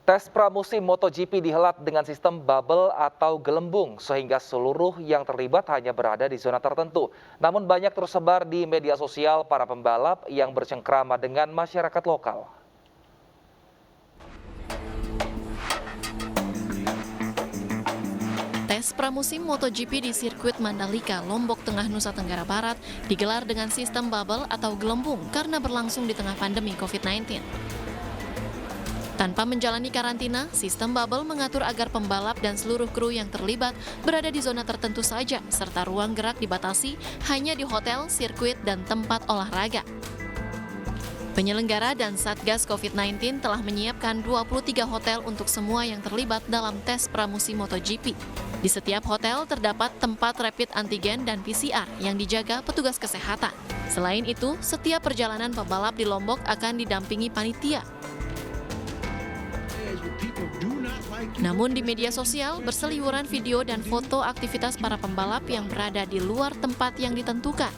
Tes pramusim MotoGP dihelat dengan sistem bubble atau gelembung sehingga seluruh yang terlibat hanya berada di zona tertentu. Namun banyak tersebar di media sosial para pembalap yang bercengkrama dengan masyarakat lokal. Tes pramusim MotoGP di sirkuit Mandalika, Lombok Tengah, Nusa Tenggara Barat digelar dengan sistem bubble atau gelembung karena berlangsung di tengah pandemi COVID-19. Tanpa menjalani karantina, sistem bubble mengatur agar pembalap dan seluruh kru yang terlibat berada di zona tertentu saja, serta ruang gerak dibatasi hanya di hotel, sirkuit, dan tempat olahraga. Penyelenggara dan Satgas COVID-19 telah menyiapkan 23 hotel untuk semua yang terlibat dalam tes pramusim MotoGP. Di setiap hotel terdapat tempat rapid antigen dan PCR yang dijaga petugas kesehatan. Selain itu, setiap perjalanan pembalap di Lombok akan didampingi panitia. Namun di media sosial berseliweran video dan foto aktivitas para pembalap yang berada di luar tempat yang ditentukan.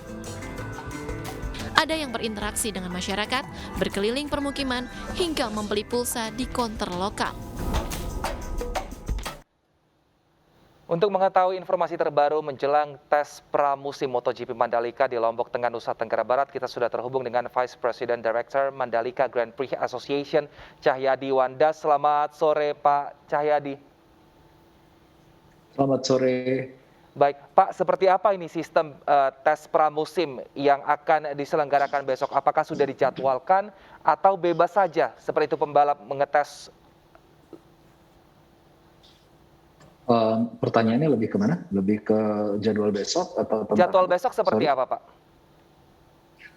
Ada yang berinteraksi dengan masyarakat, berkeliling permukiman, hingga membeli pulsa di konter lokal. Untuk mengetahui informasi terbaru menjelang tes pramusim MotoGP Mandalika di Lombok Tengah, Nusa Tenggara Barat, kita sudah terhubung dengan Vice President Director Mandalika Grand Prix Association, Cahyadi Wanda. Selamat sore, Pak Cahyadi. Selamat sore. Baik, Pak, seperti apa ini sistem tes pramusim yang akan diselenggarakan besok? Apakah sudah dijadwalkan atau bebas saja seperti itu pembalap mengetes? Pertanyaannya lebih ke mana? Lebih ke jadwal besok atau Jadwal besok seperti apa, Pak?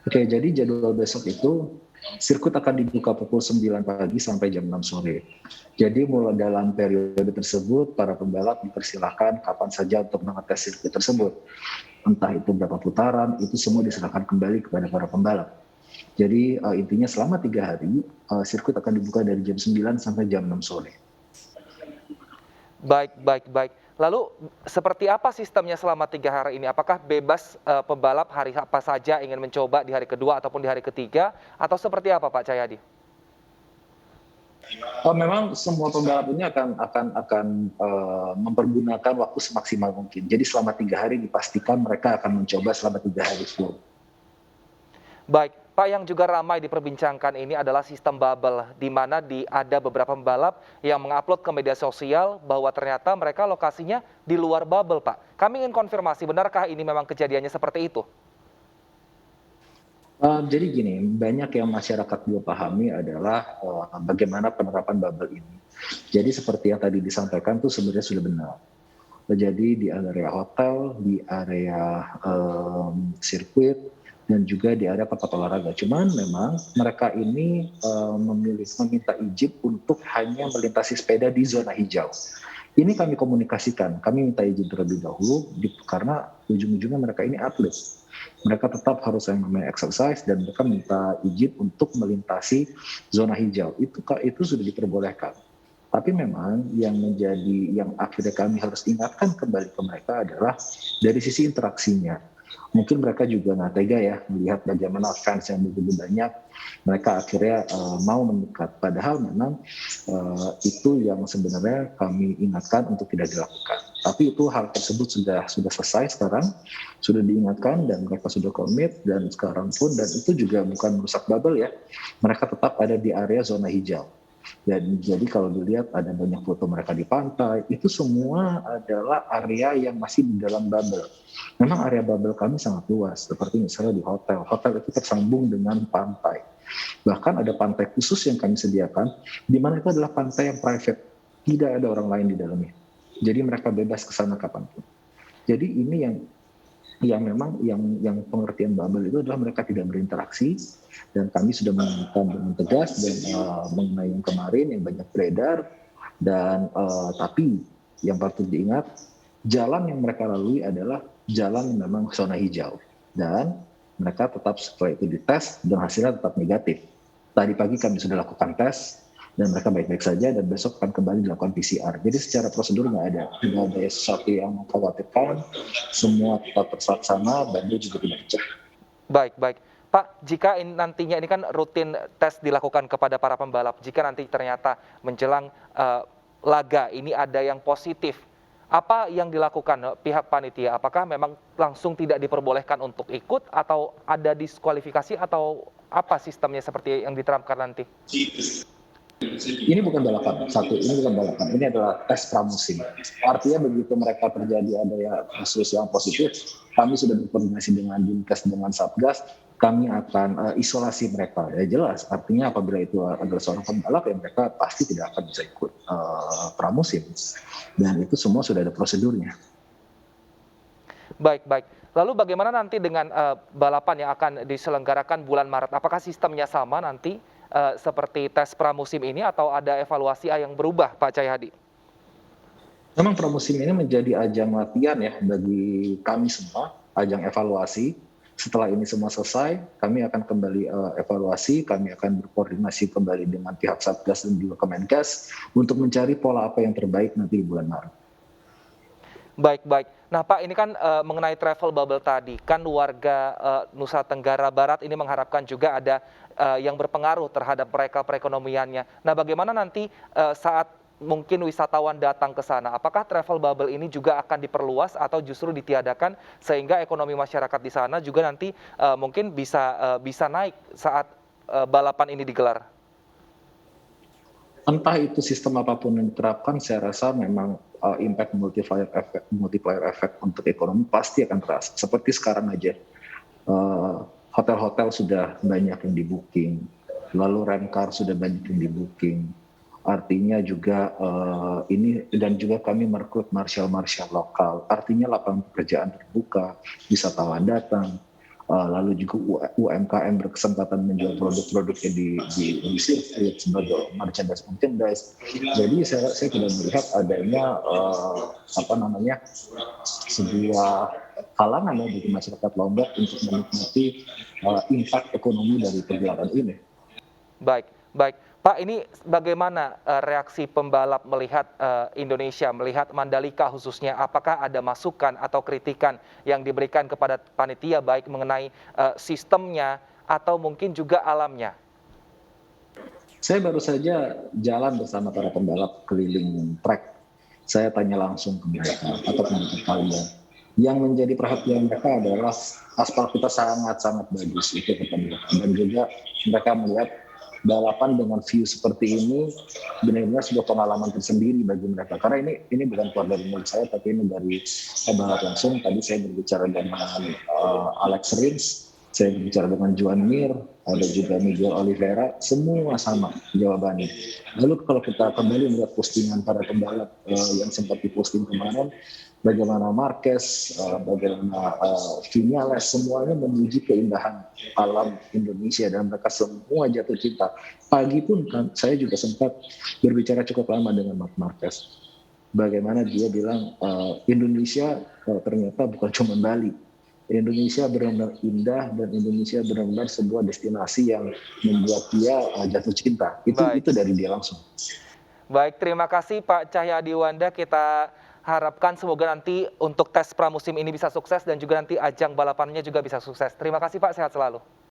Oke, jadi jadwal besok itu sirkuit akan dibuka pukul 9 pagi sampai jam 6 sore. Jadi mulai dalam periode tersebut, para pembalap dipersilahkan kapan saja untuk mengetes sirkuit tersebut. Entah itu berapa putaran, itu semua diserahkan kembali kepada para pembalap. Jadi intinya selama 3 hari, sirkuit akan dibuka dari jam 9 sampai jam 6 sore. Baik. Lalu seperti apa sistemnya selama 3 hari ini? Apakah bebas pembalap hari apa saja ingin mencoba di hari kedua ataupun di hari ketiga? Atau seperti apa, Pak Cahyadi? Memang semua pembalap ini akan mempergunakan waktu semaksimal mungkin. Jadi selama 3 hari dipastikan mereka akan mencoba selama 3 hari full. Baik, Pak, yang juga ramai diperbincangkan ini adalah sistem bubble, di mana ada beberapa pembalap yang mengupload ke media sosial bahwa ternyata mereka lokasinya di luar bubble, Pak. Kami ingin konfirmasi, benarkah ini memang kejadiannya seperti itu? Jadi gini, banyak yang masyarakat belum pahami adalah bagaimana penerapan bubble ini. Jadi seperti yang tadi disampaikan tuh sebenarnya sudah benar. Jadi di area hotel, di area sirkuit, dan juga di area tempat olahraga. Cuman memang mereka ini meminta izin untuk hanya melintasi sepeda di zona hijau. Ini kami komunikasikan, kami minta izin terlebih dahulu karena ujung-ujungnya mereka ini atlet. Mereka tetap harus yang namanya exercise dan mereka minta izin untuk melintasi zona hijau. Itu sudah diperbolehkan. Tapi memang yang akhirnya kami harus ingatkan kembali ke mereka adalah dari sisi interaksinya. Mungkin mereka juga nggak tega ya melihat bagaimana fans yang begitu banyak, mereka akhirnya mau mendekat. Padahal memang itu yang sebenarnya kami ingatkan untuk tidak dilakukan. Tapi itu hal tersebut sudah selesai sekarang, sudah diingatkan dan mereka sudah komit dan sekarang pun, dan itu juga bukan merusak bubble ya, mereka tetap ada di area zona hijau. Dan jadi kalau dilihat ada banyak foto mereka di pantai, itu semua adalah area yang masih di dalam bubble. Memang area bubble kami sangat luas, seperti misalnya di hotel. Hotel itu tersambung dengan pantai. Bahkan ada pantai khusus yang kami sediakan, di mana itu adalah pantai yang private. Tidak ada orang lain di dalamnya. Jadi mereka bebas ke sana kapanpun. Jadi ini yang memang yang pengertian bubble itu adalah mereka tidak berinteraksi, dan kami sudah mengingatkan dengan tegas dan mengenai yang kemarin yang banyak beredar, dan tapi yang patut diingat, jalan yang mereka lalui adalah jalan yang memang zona hijau, dan mereka tetap setelah itu dites dan hasilnya tetap negatif. Tadi pagi kami sudah lakukan tes dan mereka baik-baik saja, dan besok akan kembali dilakukan PCR. Jadi secara prosedur nggak ada sesuatu yang mengkhawatirkan, semua tetap terlaksana, dan dia juga tidak pecah. Baik. Pak, jika nantinya ini kan rutin tes dilakukan kepada para pembalap, jika nanti ternyata menjelang laga ini ada yang positif, apa yang dilakukan pihak panitia? Apakah memang langsung tidak diperbolehkan untuk ikut atau ada diskualifikasi atau apa sistemnya seperti yang diterapkan nanti? Ini bukan balapan, satu, ini bukan balapan, ini adalah tes pramusim. Artinya begitu mereka terjadi ada ya kasus yang positif, kami sudah berkoordinasi dengan Dinkes, dengan Satgas, kami akan isolasi mereka. Ya jelas, artinya apabila itu adalah seorang pembalap, ya mereka pasti tidak akan bisa ikut pramusim. Dan itu semua sudah ada prosedurnya. Baik, baik. Lalu bagaimana nanti dengan balapan yang akan diselenggarakan bulan Maret? Apakah sistemnya sama nanti seperti tes pramusim ini atau ada evaluasi yang berubah, Pak Cahyadi? Memang pramusim ini menjadi ajang latihan ya bagi kami semua, ajang evaluasi. Setelah ini semua selesai, kami akan kembali evaluasi, kami akan berkoordinasi kembali dengan pihak Satgas dan juga Kemenkes untuk mencari pola apa yang terbaik nanti di bulan Maret. Baik, baik. Nah, Pak, ini kan mengenai travel bubble tadi, kan warga Nusa Tenggara Barat ini mengharapkan juga ada yang berpengaruh terhadap mereka perekonomiannya. Nah, bagaimana nanti saat mungkin wisatawan datang ke sana, apakah travel bubble ini juga akan diperluas atau justru ditiadakan sehingga ekonomi masyarakat di sana juga nanti mungkin bisa naik saat balapan ini digelar? Entah itu sistem apapun yang diterapkan, saya rasa memang impact multiplier effect untuk ekonomi pasti akan terasa. Seperti sekarang aja, hotel-hotel sudah banyak yang di-booking, lalu rent car sudah banyak yang di-booking. Artinya juga ini dan juga kami merekrut marshal lokal. Artinya lapangan pekerjaan terbuka, wisatawan datang. Lalu juga UMKM berkesempatan menjual produk-produknya di sirkuit sebagai merchandise. Jadi saya tidak melihat adanya sebuah halangan ya bagi masyarakat Lombok untuk menikmati impact ekonomi dari pergelaran ini. Baik, baik. Pak, ini bagaimana reaksi pembalap melihat Indonesia, melihat Mandalika khususnya? Apakah ada masukan atau kritikan yang diberikan kepada panitia baik mengenai sistemnya atau mungkin juga alamnya? Saya baru saja jalan bersama para pembalap keliling trek. Saya tanya langsung ke mereka atau pendapat kalian. Yang menjadi perhatian mereka adalah aspal kita sangat-sangat bagus itu kata mereka. Dan juga mereka melihat balapan dengan view seperti ini benar-benar sebuah pengalaman tersendiri bagi mereka. Karena ini bukan keluar dari mulut saya, tapi ini dari pembalap langsung. Tadi saya berbicara dengan Alex Rins, saya berbicara dengan Juan Mir, ada juga Miguel Oliveira, semua sama jawabannya. Lalu kalau kita kembali melihat postingan para pembalap yang sempat diposting kemarin, bagaimana Marquez, bagaimana Vinales, semuanya memuji keindahan alam Indonesia dan mereka semua jatuh cinta. Pagi pun kan, saya juga sempat berbicara cukup lama dengan Marc Marquez. Bagaimana dia bilang Indonesia ternyata bukan cuma Bali. Indonesia benar-benar indah dan Indonesia benar-benar sebuah destinasi yang membuat dia jatuh cinta. Itu dari dia langsung. Baik, terima kasih Pak Cahyadi Wanda. Kita harapkan semoga nanti untuk tes pramusim ini bisa sukses dan juga nanti ajang balapannya juga bisa sukses. Terima kasih Pak, sehat selalu.